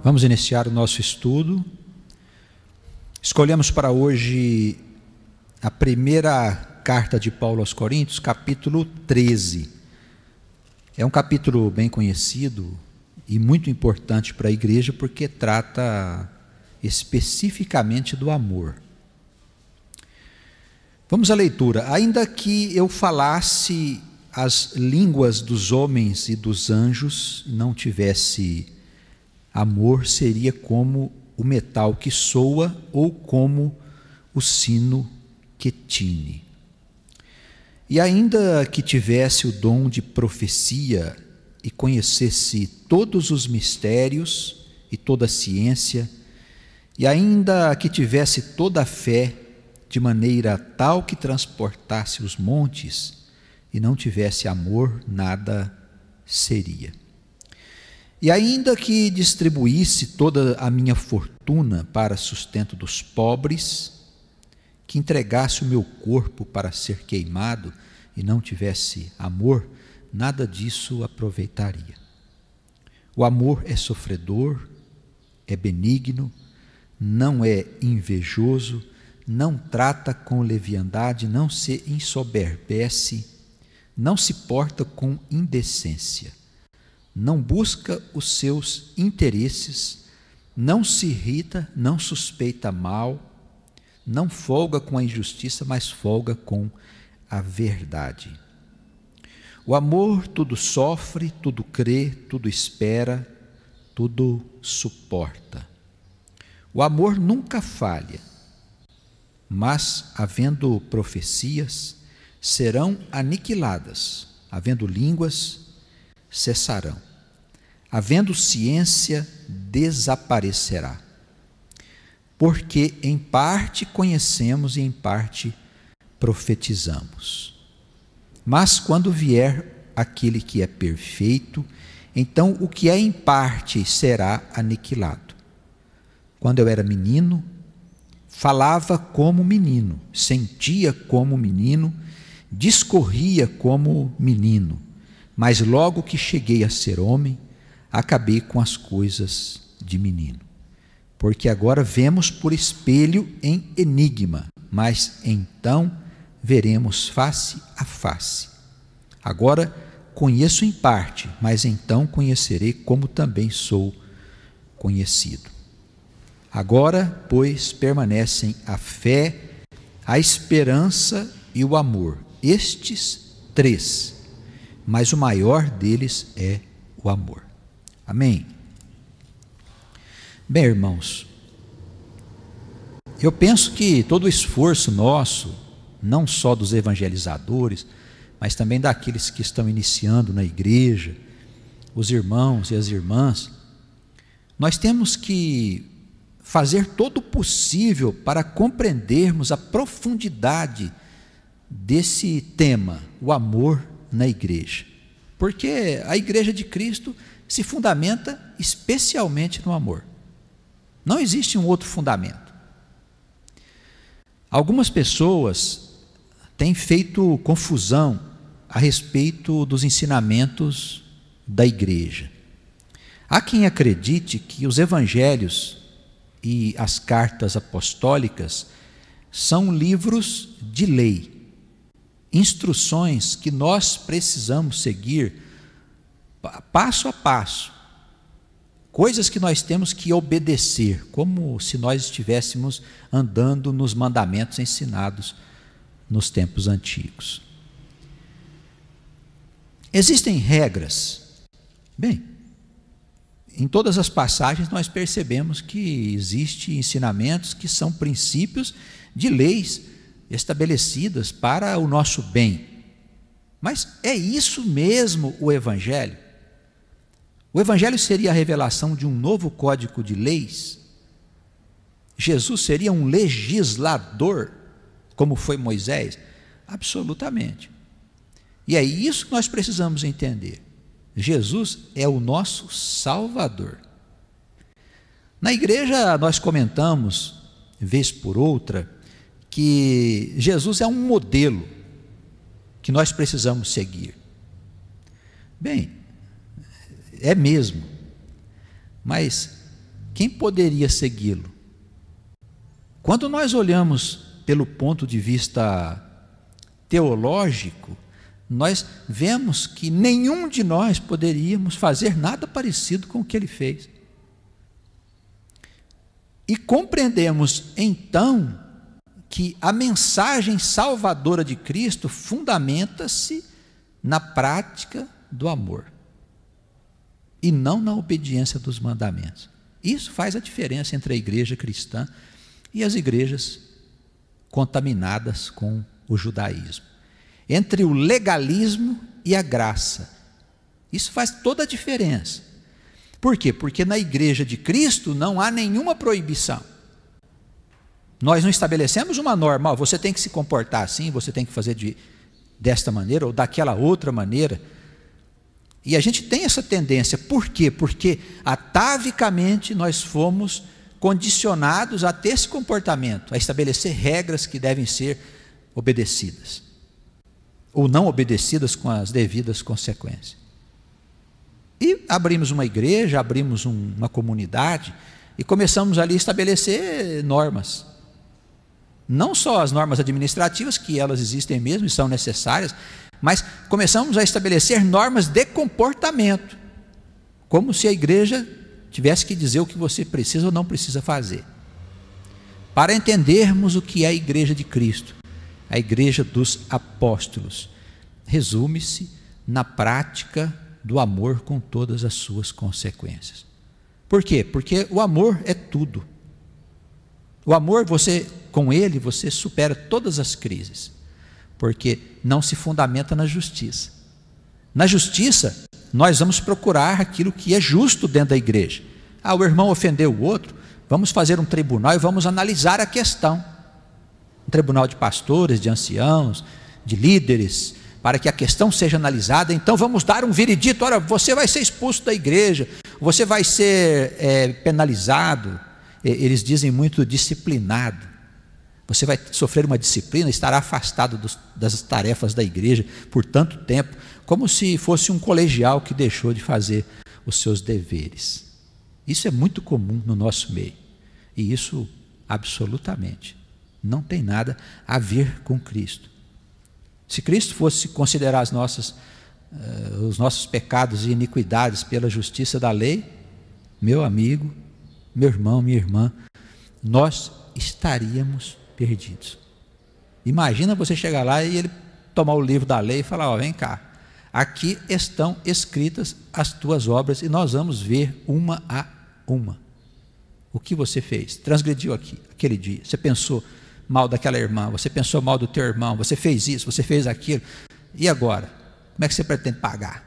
Vamos iniciar o nosso estudo. Escolhemos para hoje a primeira carta de Paulo aos Coríntios, capítulo 13. É um capítulo bem conhecido e muito importante para a igreja, porque trata especificamente do amor. Vamos à leitura. Ainda que eu falasse as línguas dos homens e dos anjos, não tivesse amor, seria como o metal que soa ou como o sino que tine. E ainda que tivesse o dom de profecia e conhecesse todos os mistérios e toda a ciência, e ainda que tivesse toda a fé, de maneira tal que transportasse os montes, e não tivesse amor, nada seria. E ainda que distribuísse toda a minha fortuna para sustento dos pobres, que entregasse o meu corpo para ser queimado e não tivesse amor, nada disso aproveitaria. O amor é sofredor, é benigno, não é invejoso, não trata com leviandade, não se ensoberbece, não se porta com indecência, não busca os seus interesses, não se irrita, não suspeita mal, não folga com a injustiça, mas folga com a verdade. O amor tudo sofre, tudo crê, tudo espera, tudo suporta. O amor nunca falha, mas, havendo profecias, serão aniquiladas, havendo línguas, cessarão, havendo ciência, desaparecerá. Porque em parte conhecemos e em parte profetizamos. Mas quando vier aquele que é perfeito, então o que é em parte será aniquilado. Quando eu era menino, falava como menino, sentia como menino, discorria como menino, mas logo que cheguei a ser homem, acabei com as coisas de menino. Porque agora vemos por espelho em enigma, mas então veremos face a face. Agora conheço em parte, mas então conhecerei como também sou conhecido. Agora, pois, permanecem a fé, a esperança e o amor, estes três, mas o maior deles é o amor. Amém? Bem, irmãos, eu penso que todo o esforço nosso, não só dos evangelizadores, mas também daqueles que estão iniciando na igreja, os irmãos e as irmãs, nós temos que fazer todo o possível para compreendermos a profundidade desse tema, o amor na igreja. Porque a igreja de Cristo se fundamenta especialmente no amor. Não existe um outro fundamento. Algumas pessoas têm feito confusão a respeito dos ensinamentos da igreja. Há quem acredite que os evangelhos e as cartas apostólicas são livros de lei, instruções que nós precisamos seguir passo a passo, coisas que nós temos que obedecer, como se nós estivéssemos andando nos mandamentos ensinados nos tempos antigos. Existem regras. Bem, em todas as passagens nós percebemos que existem ensinamentos que são princípios de leis estabelecidas para o nosso bem. Mas é isso mesmo o Evangelho? O Evangelho seria a revelação de um novo código de leis? Jesus seria um legislador, como foi Moisés? Absolutamente. E é isso que nós precisamos entender. Jesus é o nosso Salvador. Na igreja nós comentamos, vez por outra, que Jesus é um modelo que nós precisamos seguir. Bem, é mesmo, mas quem poderia segui-lo? Quando nós olhamos pelo ponto de vista teológico, nós vemos que nenhum de nós poderíamos fazer nada parecido com o que ele fez. E compreendemos então que a mensagem salvadora de Cristo fundamenta-se na prática do amor e não na obediência dos mandamentos. Isso faz a diferença entre a igreja cristã e as igrejas contaminadas com o judaísmo, entre o legalismo e a graça. Isso faz toda a diferença. Por quê? Porque na igreja de Cristo não há nenhuma proibição. Nós não estabelecemos uma norma, você tem que se comportar assim, você tem que fazer desta maneira ou daquela outra maneira. E a gente tem essa tendência. Por quê? Porque atavicamente nós fomos condicionados a ter esse comportamento, a estabelecer regras que devem ser obedecidas ou não obedecidas com as devidas consequências. E abrimos uma igreja, abrimos uma comunidade e começamos ali a estabelecer normas. Não só as normas administrativas, que elas existem mesmo e são necessárias, mas começamos a estabelecer normas de comportamento, como se a igreja tivesse que dizer o que você precisa ou não precisa fazer. Para entendermos o que é a igreja de Cristo, a igreja dos apóstolos, resume-se na prática do amor com todas as suas consequências. Por quê? Porque o amor é tudo. O amor, com ele, você supera todas as crises, porque não se fundamenta na justiça. Na justiça, nós vamos procurar aquilo que é justo dentro da igreja. O irmão ofendeu o outro, vamos fazer um tribunal e vamos analisar a questão. Um tribunal de pastores, de anciãos, de líderes, para que a questão seja analisada. Então vamos dar um veredito: olha, você vai ser expulso da igreja, você vai ser penalizado. Eles dizem muito disciplinado. Você vai sofrer uma disciplina, estará afastado das tarefas da igreja por tanto tempo, como se fosse um colegial que deixou de fazer os seus deveres. Isso é muito comum no nosso meio, e isso absolutamente não tem nada a ver com Cristo. Se Cristo fosse considerar os nossos pecados e iniquidades pela justiça da lei, meu amigo, meu irmão, minha irmã, nós estaríamos perdidos. Imagina você chegar lá e ele tomar o livro da lei e falar: vem cá, aqui estão escritas as tuas obras e nós vamos ver uma a uma. O que você fez? Transgrediu aquele dia, você pensou mal daquela irmã, você pensou mal do teu irmão, você fez isso, você fez aquilo, e agora? Como é que você pretende pagar?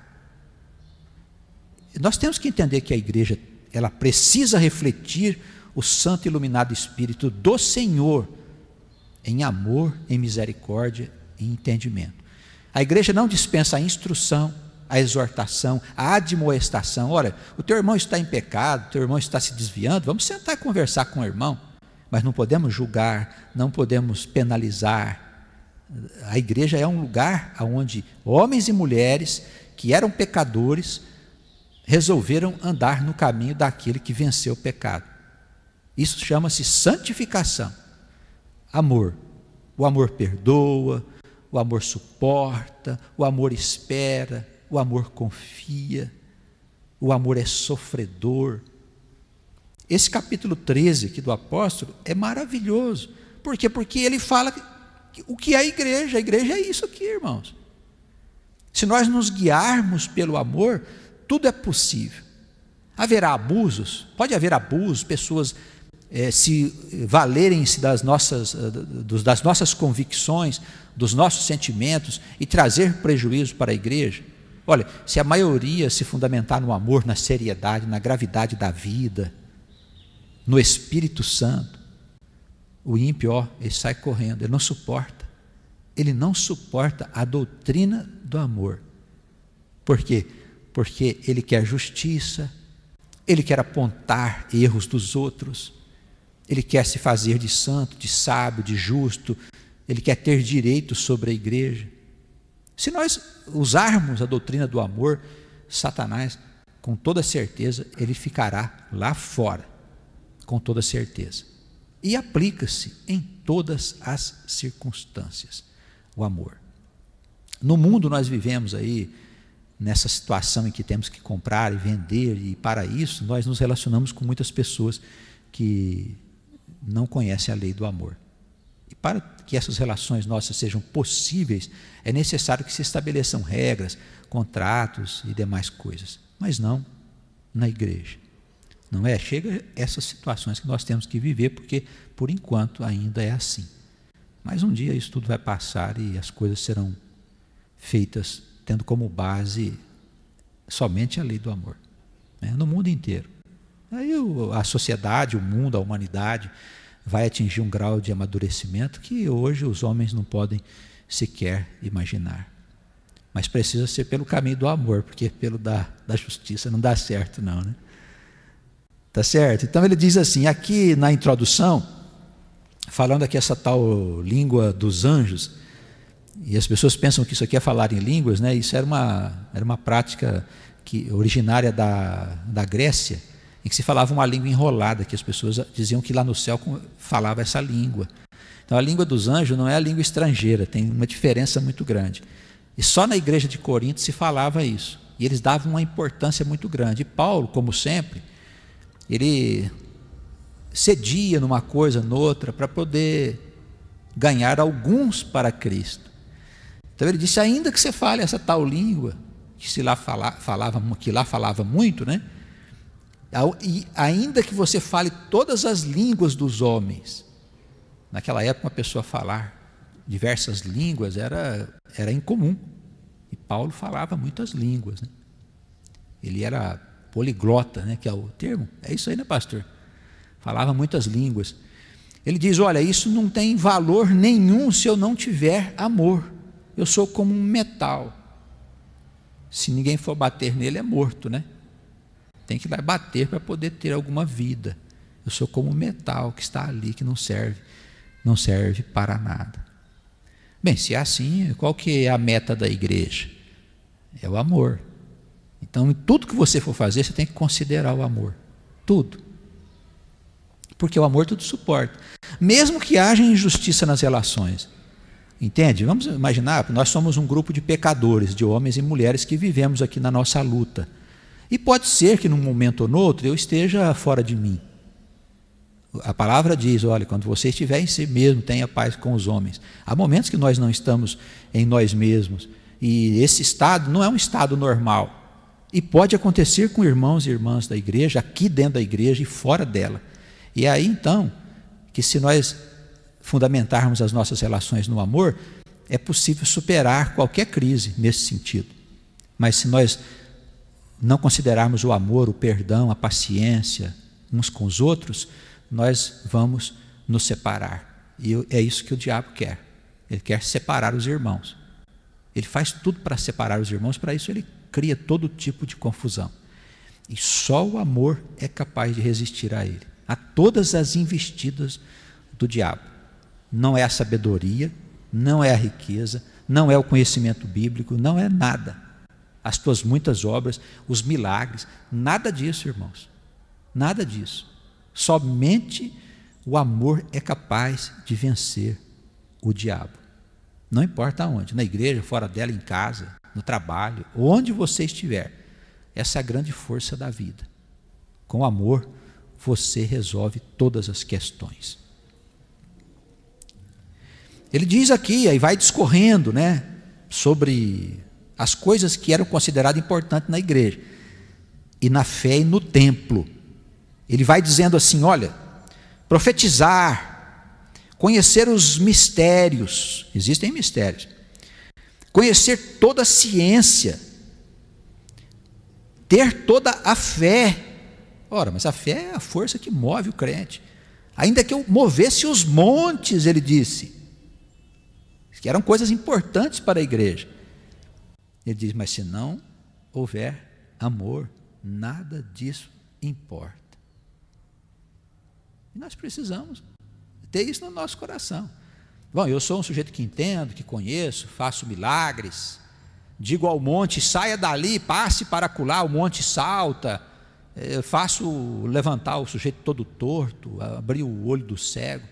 Nós temos que entender que a igreja, ela precisa refletir o santo e iluminado Espírito do Senhor em amor, em misericórdia e entendimento. A igreja não dispensa a instrução, a exortação, a admoestação. Olha, o teu irmão está em pecado, o teu irmão está se desviando, vamos sentar e conversar com o irmão, mas não podemos julgar, não podemos penalizar. A igreja é um lugar onde homens e mulheres que eram pecadores resolveram andar no caminho daquele que venceu o pecado. Isso chama-se santificação. Amor. O amor perdoa, o amor suporta, o amor espera, o amor confia, o amor é sofredor. Esse capítulo 13 aqui do apóstolo é maravilhoso. Por quê? Porque ele fala o que é a igreja é isso aqui, irmãos. Se nós nos guiarmos pelo amor, tudo é possível. Haverá abusos? Pode haver abusos, pessoas se valerem-se das nossas convicções, dos nossos sentimentos e trazer prejuízo para a igreja. Olha, se a maioria se fundamentar no amor, na seriedade, na gravidade da vida, no Espírito Santo, o ímpio, ele sai correndo, ele não suporta a doutrina do amor. Por quê? Porque ele quer justiça, ele quer apontar erros dos outros, ele quer se fazer de santo, de sábio, de justo, ele quer ter direito sobre a igreja. Se nós usarmos a doutrina do amor, Satanás, com toda certeza, ele ficará lá fora. com toda certeza. E aplica-se em todas as circunstâncias, o amor. No mundo nós vivemos aí, nessa situação em que temos que comprar e vender, e para isso nós nos relacionamos com muitas pessoas que não conhecem a lei do amor. E para que essas relações nossas sejam possíveis, é necessário que se estabeleçam regras, contratos e demais coisas. Mas não na igreja. Não é? Chega essas situações que nós temos que viver, porque por enquanto ainda é assim. Mas um dia isso tudo vai passar e as coisas serão feitas tendo como base somente a lei do amor, né? No mundo inteiro. Aí a sociedade, o mundo, a humanidade vai atingir um grau de amadurecimento que hoje os homens não podem sequer imaginar. Mas precisa ser pelo caminho do amor, porque pelo da justiça não dá certo não, né? Tá certo? Então ele diz assim, aqui na introdução, falando aqui essa tal língua dos anjos, e as pessoas pensam que isso aqui é falar em línguas, né? Isso era uma prática originária da Grécia, em que se falava uma língua enrolada, que as pessoas diziam que lá no céu falava essa língua. Então a língua dos anjos não é a língua estrangeira, tem uma diferença muito grande. E só na igreja de Corinto se falava isso, e eles davam uma importância muito grande. E Paulo, como sempre, ele cedia numa coisa, noutra, para poder ganhar alguns para Cristo. Então ele disse, ainda que você fale essa tal língua, que lá falava muito, né? E ainda que você fale todas as línguas dos homens, naquela época uma pessoa falar diversas línguas era incomum, e Paulo falava muitas línguas, né? Ele era poliglota, né, que é o termo, é isso aí, né, pastor? Falava muitas línguas. Ele diz, olha, isso não tem valor nenhum se eu não tiver amor. Eu sou como um metal, se ninguém for bater nele é morto, né? Tem que ir lá bater para poder ter alguma vida. Eu sou como um metal que está ali, que não serve para nada. Bem, se é assim, qual que é a meta da igreja? É o amor. Então, em tudo que você for fazer, você tem que considerar o amor. Tudo. Porque o amor tudo suporta. Mesmo que haja injustiça nas relações. Entende? Vamos imaginar, nós somos um grupo de pecadores, de homens e mulheres que vivemos aqui na nossa luta. E pode ser que num momento ou no outro eu esteja fora de mim. A palavra diz, olha, quando você estiver em si mesmo, tenha paz com os homens. Há momentos que nós não estamos em nós mesmos. E esse estado não é um estado normal. E pode acontecer com irmãos e irmãs da igreja, aqui dentro da igreja e fora dela. E é aí então, que se nós fundamentarmos as nossas relações no amor, é possível superar qualquer crise nesse sentido. Mas se nós não considerarmos o amor, o perdão, a paciência uns com os outros, nós vamos nos separar. E é isso que o diabo quer. Ele quer separar os irmãos. Ele faz tudo para separar os irmãos, para isso ele cria todo tipo de confusão. E só o amor é capaz de resistir a ele, a todas as investidas do diabo. Não é a sabedoria, não é a riqueza, não é o conhecimento bíblico, não é nada. As tuas muitas obras, os milagres, nada disso, irmãos. Nada disso. Somente o amor é capaz de vencer o diabo. Não importa onde, na igreja, fora dela, em casa, no trabalho, onde você estiver. Essa é a grande força da vida. Com amor, você resolve todas as questões. Ele diz aqui, aí vai discorrendo, né, sobre as coisas que eram consideradas importantes na igreja, e na fé e no templo. Ele vai dizendo assim, olha, profetizar, conhecer os mistérios, existem mistérios, conhecer toda a ciência, ter toda a fé. Ora, mas a fé é a força que move o crente. Ainda que eu movesse os montes, ele disse, que eram coisas importantes para a igreja. Ele diz, mas se não houver amor, nada disso importa. E nós precisamos ter isso no nosso coração. Bom, eu sou um sujeito que entendo, que conheço, faço milagres, digo ao monte, saia dali, passe para acolá, o monte salta, Eu faço levantar o sujeito todo torto, abrir o olho do cego.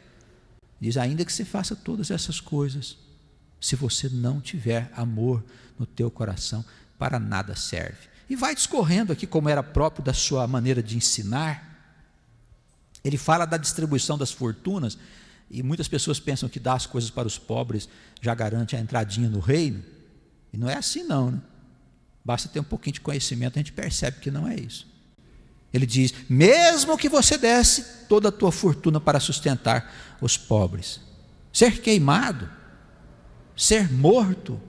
Diz, ainda que você faça todas essas coisas, se você não tiver amor no teu coração, para nada serve. E vai discorrendo aqui como era próprio da sua maneira de ensinar. Ele fala da distribuição das fortunas, e muitas pessoas pensam que dar as coisas para os pobres já garante a entradinha no reino, e não é assim não, né? Basta ter um pouquinho de conhecimento, a gente percebe que não é isso. Ele diz, mesmo que você desse toda a tua fortuna para sustentar os pobres, ser queimado, ser morto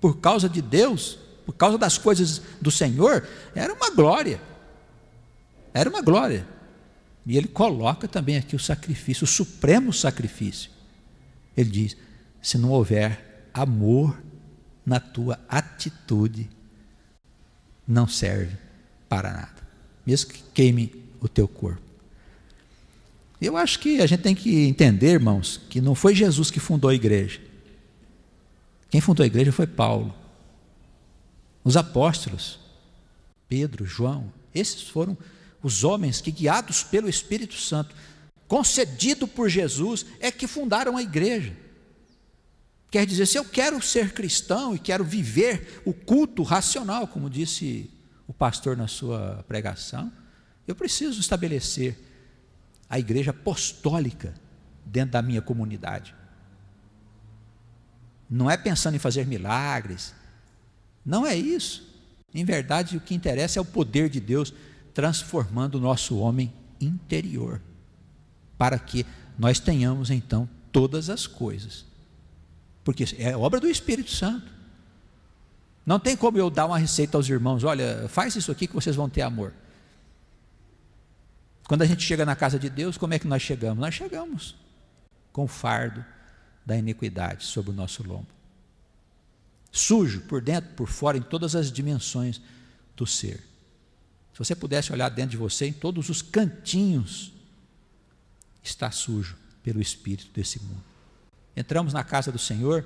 por causa de Deus, por causa das coisas do Senhor, era uma glória, era uma glória. E ele coloca também aqui o sacrifício, o supremo sacrifício. Ele diz, se não houver amor na tua atitude, não serve para nada, mesmo que queime o teu corpo. Eu acho que a gente tem que entender, irmãos, que não foi Jesus que fundou a igreja. Quem fundou a igreja foi Paulo. Os apóstolos, Pedro, João, esses foram os homens que, guiados pelo Espírito Santo, concedido por Jesus, é que fundaram a igreja. Quer dizer, se eu quero ser cristão e quero viver o culto racional, como disse o pastor na sua pregação, eu preciso estabelecer a igreja apostólica dentro da minha comunidade. Não é pensando em fazer milagres, não é isso. Em verdade, o que interessa é o poder de Deus transformando o nosso homem interior, para que nós tenhamos então todas as coisas, porque é obra do Espírito Santo. Não tem como eu dar uma receita aos irmãos, olha, faz isso aqui que vocês vão ter amor. Quando a gente chega na casa de Deus, como é que nós chegamos? Nós chegamos com o fardo da iniquidade sobre o nosso lombo, sujo por dentro, por fora, em todas as dimensões do ser. Se você pudesse olhar dentro de você, em todos os cantinhos, está sujo pelo espírito desse mundo. Entramos na casa do Senhor,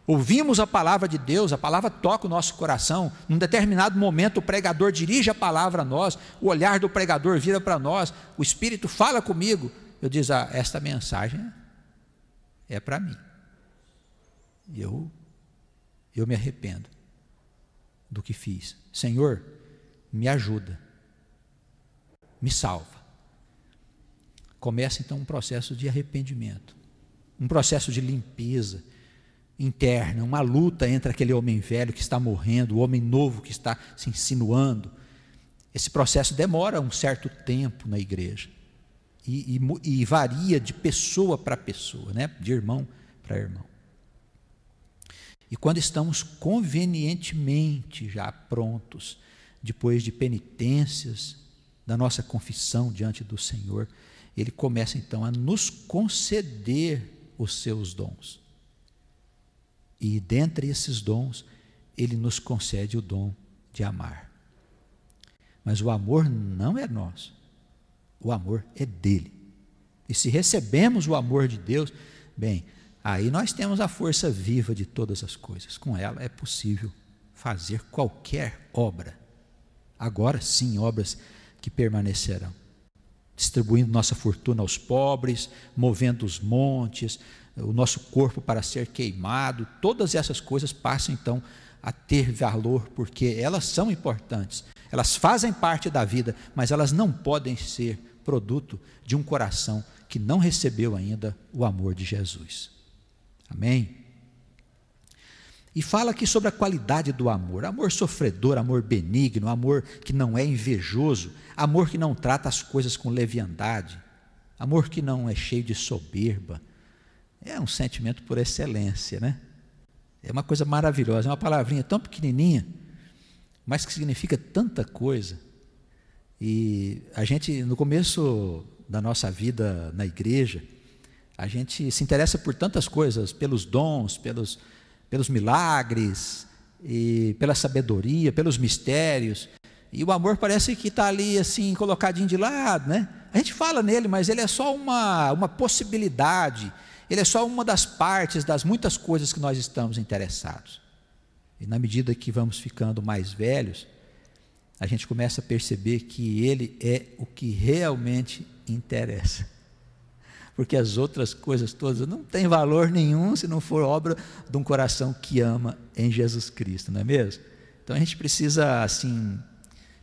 ouvimos a palavra de Deus, a palavra toca o nosso coração, num determinado momento o pregador dirige a palavra a nós, o olhar do pregador vira para nós, o Espírito fala comigo, eu digo, esta mensagem é para mim, eu me arrependo do que fiz, Senhor, me ajuda, me salva. Começa então um processo de arrependimento, um processo de limpeza interna, uma luta entre aquele homem velho que está morrendo, o homem novo que está se insinuando. Esse processo demora um certo tempo na igreja e varia de pessoa para pessoa, né? De irmão para irmão. E quando estamos convenientemente já prontos, depois de penitências, da nossa confissão diante do Senhor, Ele começa então a nos conceder os seus dons. E dentre esses dons, Ele nos concede o dom de amar. Mas o amor não é nosso, o amor é dele. E se recebemos o amor de Deus, bem, aí nós temos a força viva de todas as coisas. Com ela é possível fazer qualquer obra. Agora sim, obras que permanecerão. Distribuindo nossa fortuna aos pobres, movendo os montes, o nosso corpo para ser queimado, todas essas coisas passam então a ter valor, porque elas são importantes, elas fazem parte da vida, mas elas não podem ser produto de um coração que não recebeu ainda o amor de Jesus. Amém? E fala aqui sobre a qualidade do amor, amor sofredor, amor benigno, amor que não é invejoso, amor que não trata as coisas com leviandade, amor que não é cheio de soberba. É um sentimento por excelência, né? É uma coisa maravilhosa, é uma palavrinha tão pequenininha, mas que significa tanta coisa. E a gente, no começo da nossa vida na igreja, a gente se interessa por tantas coisas, pelos dons, pelos milagres, e pela sabedoria, pelos mistérios, e o amor parece que está ali assim, colocadinho de lado, né? A gente fala nele, mas ele é só uma possibilidade, ele é só uma das partes das muitas coisas que nós estamos interessados. E na medida que vamos ficando mais velhos, a gente começa a perceber que Ele é o que realmente interessa. Porque as outras coisas todas não têm valor nenhum se não for obra de um coração que ama em Jesus Cristo, não é mesmo? Então a gente precisa, assim,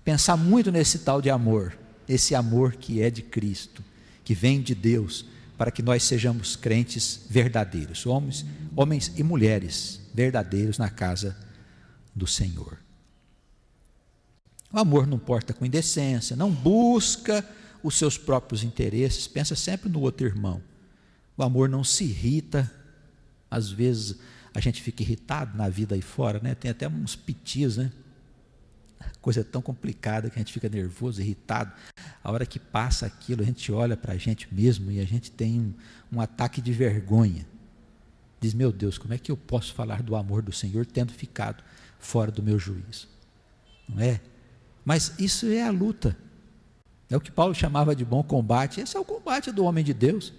pensar muito nesse tal de amor, esse amor que é de Cristo, que vem de Deus, para que nós sejamos crentes verdadeiros, homens e mulheres verdadeiros na casa do Senhor. O amor não porta com indecência, não busca os seus próprios interesses, pensa sempre no outro irmão. O amor não se irrita. Às vezes a gente fica irritado na vida aí fora, né? Tem até uns pitios, né? Coisa tão complicada que a gente fica nervoso, irritado. A hora que passa aquilo, a gente olha para a gente mesmo e a gente tem um ataque de vergonha. Diz, meu Deus, como é que eu posso falar do amor do Senhor tendo ficado fora do meu juízo? Não é? Mas isso é a luta. É o que Paulo chamava de bom combate. Esse é o combate do homem de Deus.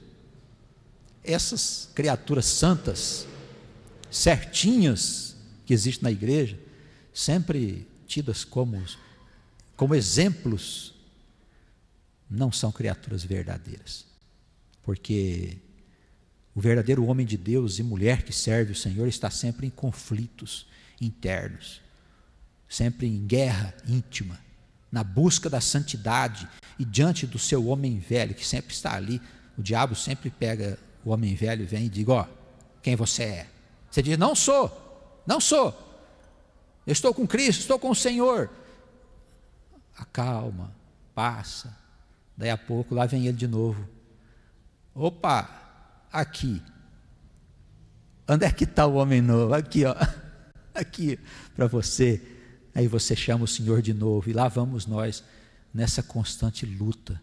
Essas criaturas santas, certinhas, que existem na igreja, sempre tidas como exemplos, não são criaturas verdadeiras. Porque o verdadeiro homem de Deus e mulher que serve o Senhor está sempre em conflitos internos, sempre em guerra íntima, na busca da santidade e diante do seu homem velho, que sempre está ali. O diabo sempre pega o homem velho e vem e diz, ó, quem você é? Você diz, não sou, eu estou com Cristo, estou com o Senhor. Acalma, passa, daí a pouco lá vem ele de novo. Opa, aqui, onde é que está o homem novo? Aqui, ó, aqui para você. Aí você chama o Senhor de novo, e lá vamos nós, nessa constante luta,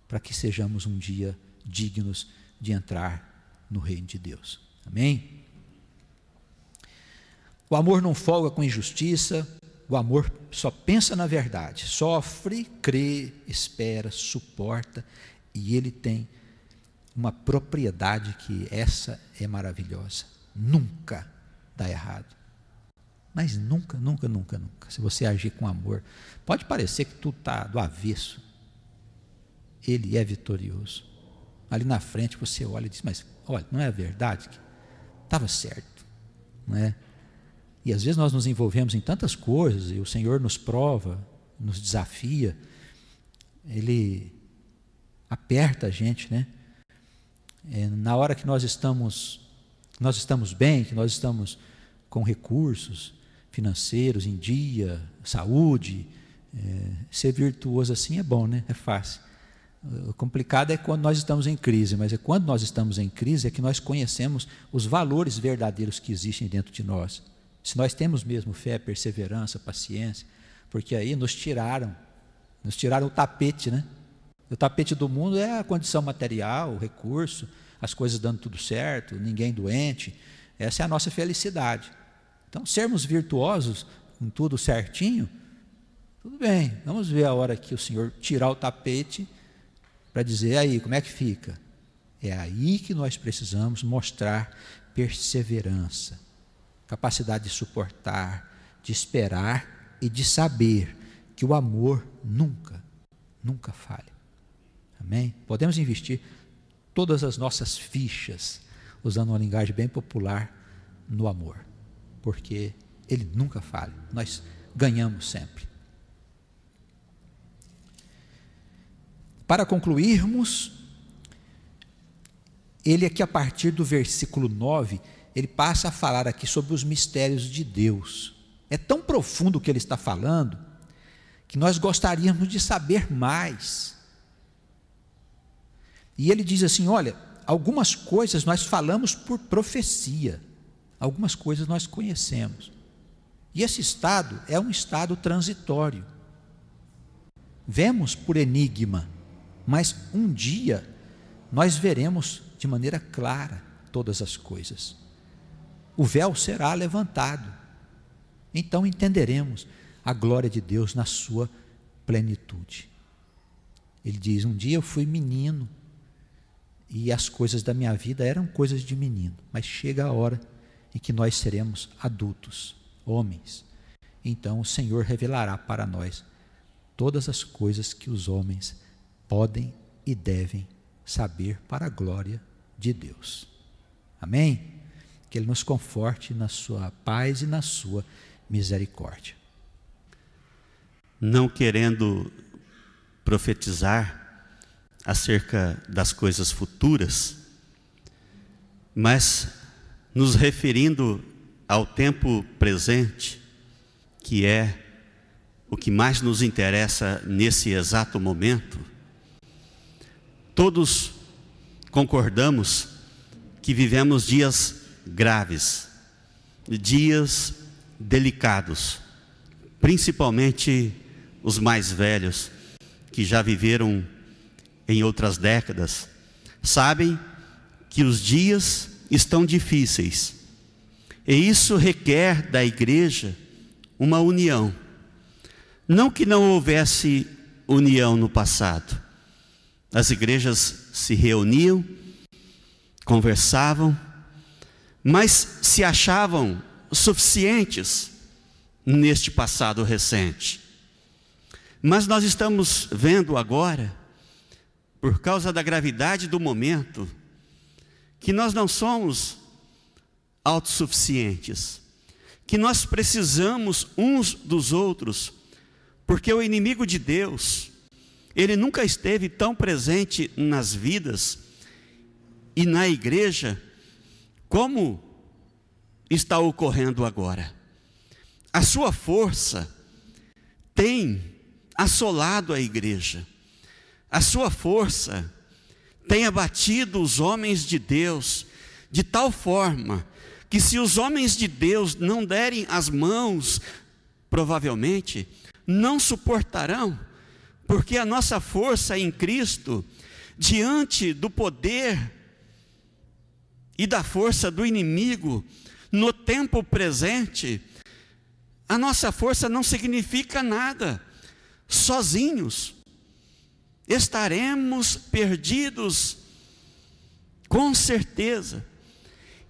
para que sejamos um dia dignos de entrar no reino de Deus. Amém? O amor não folga com injustiça, o amor só pensa na verdade, sofre, crê, espera, suporta, e ele tem uma propriedade que essa é maravilhosa, nunca dá errado. Mas nunca, se você agir com amor, pode parecer que tudo está do avesso, ele é vitorioso. Ali na frente você olha e diz, mas olha, não é verdade que estava certo, não é? E às vezes nós nos envolvemos em tantas coisas, e o Senhor nos prova, nos desafia, Ele aperta a gente, né? Na hora que nós estamos bem, que nós estamos com recursos financeiros em dia, saúde, ser virtuoso assim é bom, né? É fácil. O complicado é quando nós estamos em crise, mas é quando nós estamos em crise é que nós conhecemos os valores verdadeiros que existem dentro de nós. Se nós temos mesmo fé, perseverança, paciência, porque aí nos tiraram o tapete, né? O tapete do mundo é a condição material, o recurso, as coisas dando tudo certo, ninguém doente. Essa é a nossa felicidade. Então, sermos virtuosos, com tudo certinho, tudo bem, vamos ver a hora que o Senhor tirar o tapete, para dizer, aí, como é que fica? É aí que nós precisamos mostrar perseverança, capacidade de suportar, de esperar e de saber que o amor nunca falha. Amém? Podemos investir todas as nossas fichas, usando uma linguagem bem popular, no amor, porque ele nunca falha, nós ganhamos sempre. Para concluirmos, ele aqui a partir do versículo 9, ele passa a falar aqui sobre os mistérios de Deus. É tão profundo o que ele está falando, que nós gostaríamos de saber mais. E ele diz assim, olha, algumas coisas nós falamos por profecia, algumas coisas nós conhecemos. E esse estado é um estado transitório. Vemos por enigma, mas um dia nós veremos de maneira clara todas as coisas. O véu será levantado, então entenderemos a glória de Deus na sua plenitude. Ele diz, um dia eu fui menino, e as coisas da minha vida eram coisas de menino, mas chega a hora em que nós seremos adultos, homens, então o Senhor revelará para nós todas as coisas que os homens podem e devem saber para a glória de Deus. Amém? Que Ele nos conforte na sua paz e na sua misericórdia. Não querendo profetizar acerca das coisas futuras, mas nos referindo ao tempo presente, que é o que mais nos interessa nesse exato momento, todos concordamos que vivemos dias graves, dias delicados, principalmente os mais velhos, que já viveram em outras décadas, sabem que os dias estão difíceis, e isso requer da igreja uma união. Não que não houvesse união no passado, as igrejas se reuniam, conversavam, mas se achavam suficientes neste passado recente. Mas nós estamos vendo agora, por causa da gravidade do momento, que nós não somos autossuficientes, que nós precisamos uns dos outros, porque o inimigo de Deus, ele nunca esteve tão presente nas vidas e na igreja como está ocorrendo agora. A sua força tem assolado a igreja, a sua força tem abatido os homens de Deus de tal forma que, se os homens de Deus não derem as mãos, provavelmente não suportarão, porque a nossa força em Cristo, diante do poder e da força do inimigo no tempo presente, a nossa força não significa nada. Sozinhos estaremos perdidos, com certeza.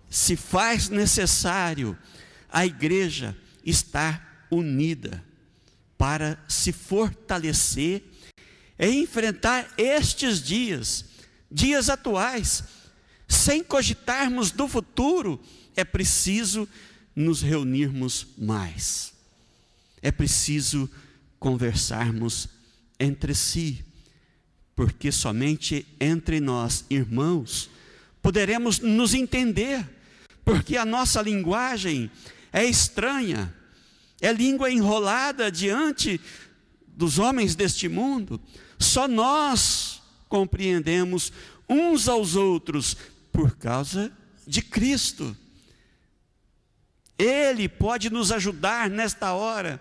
Se faz necessário a igreja estar unida para se fortalecer e enfrentar estes dias atuais, sem cogitarmos do futuro. É preciso nos reunirmos mais, é preciso conversarmos entre si, porque somente entre nós, irmãos, poderemos nos entender, porque a nossa linguagem é estranha, é língua enrolada diante dos homens deste mundo. Só nós compreendemos uns aos outros por causa de Cristo. Ele pode nos ajudar nesta hora.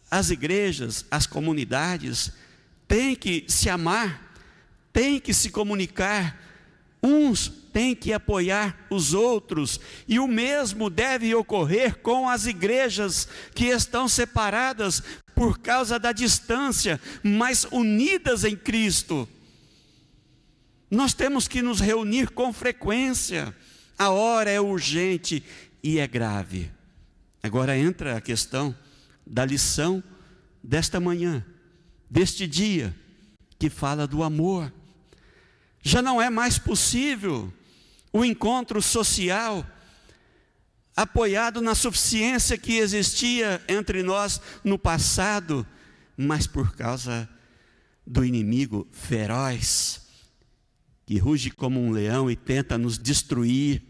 As igrejas, as comunidades têm que se amar, têm que se comunicar, uns têm que apoiar os outros, e o mesmo deve ocorrer com as igrejas que estão separadas por causa da distância, mas unidas em Cristo. Nós temos que nos reunir com frequência, a hora é urgente e é grave. Agora entra a questão da lição desta manhã, deste dia, que fala do amor. Já não é mais possível o encontro social apoiado na suficiência que existia entre nós no passado, mas por causa do inimigo feroz, que ruge como um leão e tenta nos destruir.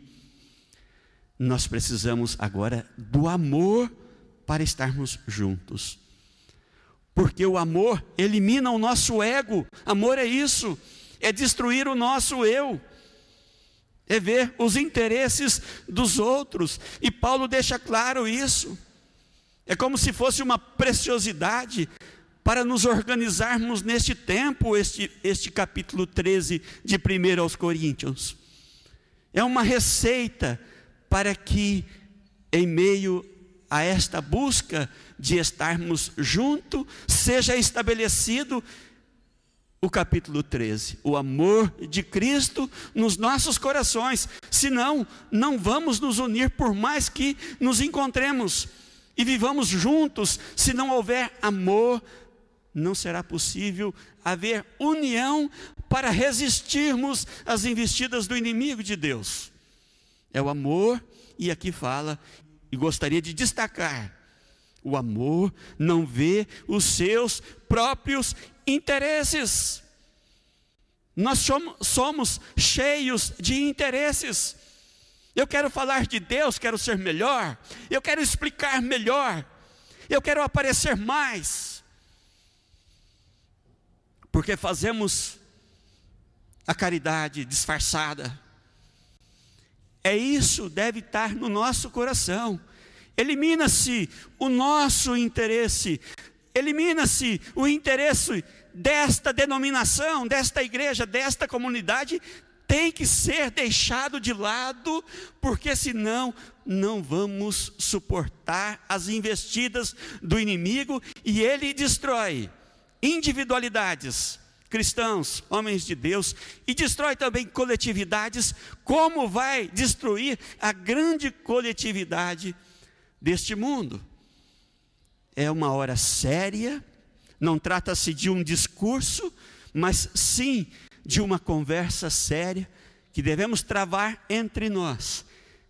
Nós precisamos agora do amor para estarmos juntos, porque o amor elimina o nosso ego. Amor é isso, é destruir o nosso eu, é ver os interesses dos outros, e Paulo deixa claro isso. É como se fosse uma preciosidade para nos organizarmos neste tempo, este capítulo 13 de 1 aos Coríntios. É uma receita para que, em meio a esta busca de estarmos juntos, seja estabelecido o capítulo 13, o amor de Cristo nos nossos corações. Senão, não vamos nos unir por mais que nos encontremos. e vivamos juntos. Se não houver amor, não será possível haver união para resistirmos às investidas do inimigo de Deus. É o amor, e aqui fala, e gostaria de destacar, o amor não vê os seus próprios interesses. Nós somos cheios de interesses. Eu quero falar de Deus, quero ser melhor, eu quero explicar melhor, eu quero aparecer mais, porque fazemos a caridade disfarçada. Isso deve estar no nosso coração. Elimina-se o nosso interesse, elimina-se o interesse desta denominação, desta igreja, desta comunidade, tem que ser deixado de lado, porque senão não vamos suportar as investidas do inimigo, e ele destrói individualidades, cristãos, homens de Deus, e destrói também coletividades, como vai destruir a grande coletividade deste mundo. É uma hora séria, não trata-se de um discurso, mas sim de uma conversa séria, que devemos travar entre nós,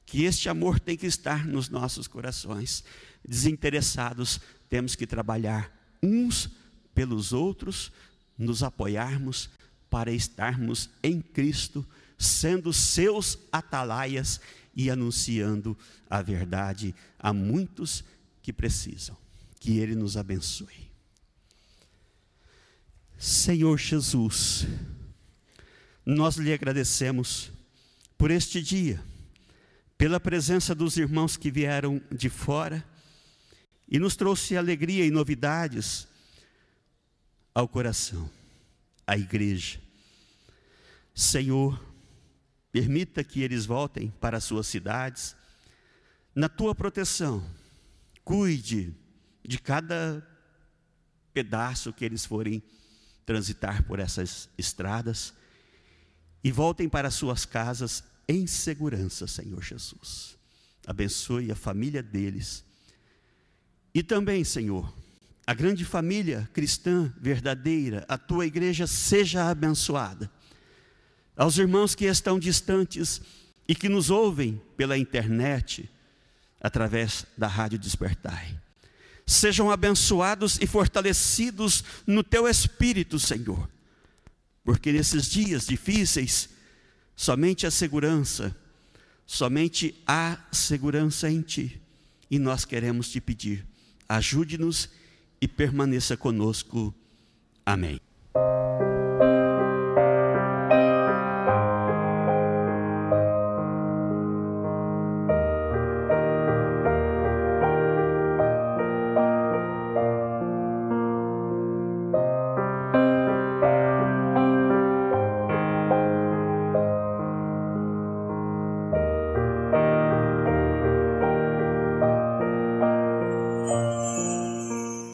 que este amor tem que estar nos nossos corações. Desinteressados, temos que trabalhar uns pelos outros, nos apoiarmos para estarmos em Cristo, sendo seus atalaias e anunciando a verdade a muitos que precisam. Que Ele nos abençoe. Senhor Jesus, nós lhe agradecemos por este dia, pela presença dos irmãos que vieram de fora e nos trouxe alegria e novidades ao coração, à igreja. Senhor, permita que eles voltem para as suas cidades, na tua proteção. Cuide de cada pedaço que eles forem transitar por essas estradas, e voltem para suas casas em segurança, Senhor Jesus. Abençoe a família deles. E também, Senhor, a grande família cristã verdadeira, a tua igreja seja abençoada. Aos irmãos que estão distantes e que nos ouvem pela internet, através da Rádio Despertai, sejam abençoados e fortalecidos no teu Espírito, Senhor. Porque nesses dias difíceis, somente há segurança em Ti. E nós queremos Te pedir, ajude-nos e permaneça conosco. Amém.